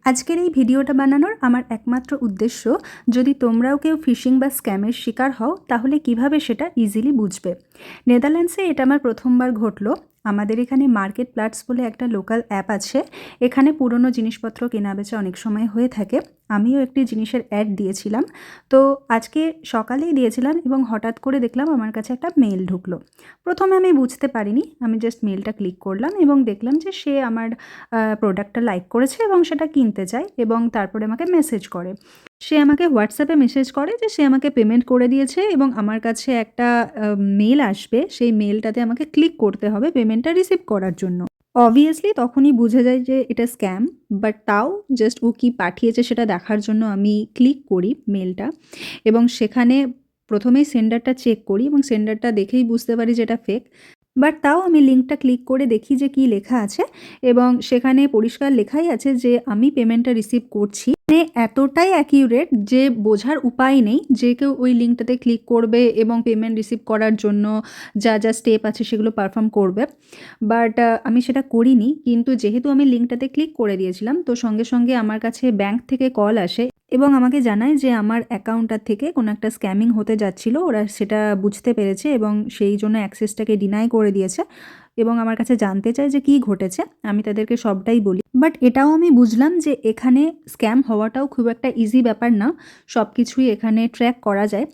আজকের এই ভিডিওটা বানানোর আমার একমাত্র উদ্দেশ্য, যদি তোমরাও কেউ ফিশিং বা স্ক্যামের শিকার হও তাহলে কিভাবে সেটা ইজিলি বুঝবে। নেদারল্যান্ডসে এটা আমার প্রথমবার ঘটলো। আমাদের এখানে মার্কেট প্লাটস বলে একটা লোকাল অ্যাপ আছে। এখানে পুরনো জিনিসপত্র কেনাবেচা অনেক সময় হয়ে থাকে। আমিও একটি জিনিসের অ্যাড দিয়েছিলাম। তো আজকে সকালেই দিয়েছিলাম এবং হঠাৎ করে দেখলাম আমার কাছে একটা মেল ঢুকলো। প্রথমে আমি বুঝতে পারিনি, আমি জাস্ট মেলটা ক্লিক করলাম এবং দেখলাম যে সে আমার প্রোডাক্টটা লাইক করেছে এবং সেটা কিনতে চায় এবং তারপরে আমাকে মেসেজ করে। সে আমাকে হোয়াটসঅ্যাপে মেসেজ করে যে সে আমাকে পেমেন্ট করে দিয়েছে এবং আমার কাছে একটা মেল আসবে, সেই মেলটাতে আমাকে ক্লিক করতে হবে পেমেন্টটা রিসিভ করার জন্য। অবভিয়াসলি তখনই বুঝে যায় যে এটা স্ক্যাম, বাট তাও জাস্ট ও কী পাঠিয়েছে সেটা দেখার জন্য আমি ক্লিক করি মেলটা এবং সেখানে প্রথমেই সেন্ডারটা চেক করি এবং সেন্ডারটা দেখেই বুঝতে পারি যে এটা ফেক। বাট তাও আমি লিঙ্কটা ক্লিক করে দেখি যে কী লেখা আছে এবং সেখানে পরিষ্কার লেখাই আছে যে আমি পেমেন্টটা রিসিভ করছি। মানে এতটাই অ্যাকিউরেট যে বোঝার উপায় নেই যে কেউ ওই লিঙ্কটাতে ক্লিক করবে এবং পেমেন্ট রিসিভ করার জন্য যা যা স্টেপ আছে সেগুলো পারফর্ম করবে। বাট আমি সেটা করিনি, কিন্তু যেহেতু আমি লিঙ্কটাতে ক্লিক করে দিয়েছিলাম তো সঙ্গে সঙ্গে আমার কাছে ব্যাংক থেকে কল আসে এবং আমাকে জানায় যে আমার অ্যাকাউন্টটার থেকে কোনো একটা স্ক্যামিং হতে যাচ্ছিল, ওরা সেটা বুঝতে পেরেছে এবং সেই জন্য অ্যাক্সেসটাকে ডিনাই করে দিয়েছে এবং আমার কাছে জানতে চায় যে কী ঘটেছে। আমি তাদেরকে সবটাই বলি, বাট এটাও আমি বুঝলাম যে এখানে স্ক্যাম হওয়াটাও খুব একটা ইজি ব্যাপার না, সব কিছুই এখানে ট্র্যাক করা যায়।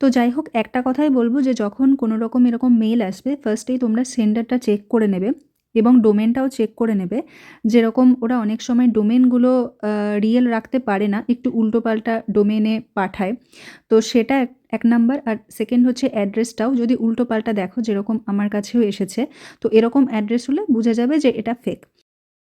তো যাই হোক, একটা কথাই বলবো যে যখন কোনো রকম এরকম মেল আসবে ফার্স্টেই তোমরা সেন্ডারটা চেক করে নেবে এবং ডোমেনটাও চেক করে নেবে। যেরকম ওরা অনেক সময় ডোমেনগুলো রিয়েল রাখতে পারে না, একটু উল্টোপাল্টা ডোমেনে পাঠায়, তো সেটা এক নাম্বার। আর সেকেন্ড হচ্ছে অ্যাড্রেসটাও যদি উল্টোপাল্টা দেখো, যেরকম আমার কাছেও এসেছে, তো এরকম অ্যাড্রেস হলে বোঝা যাবে যে এটা ফেক।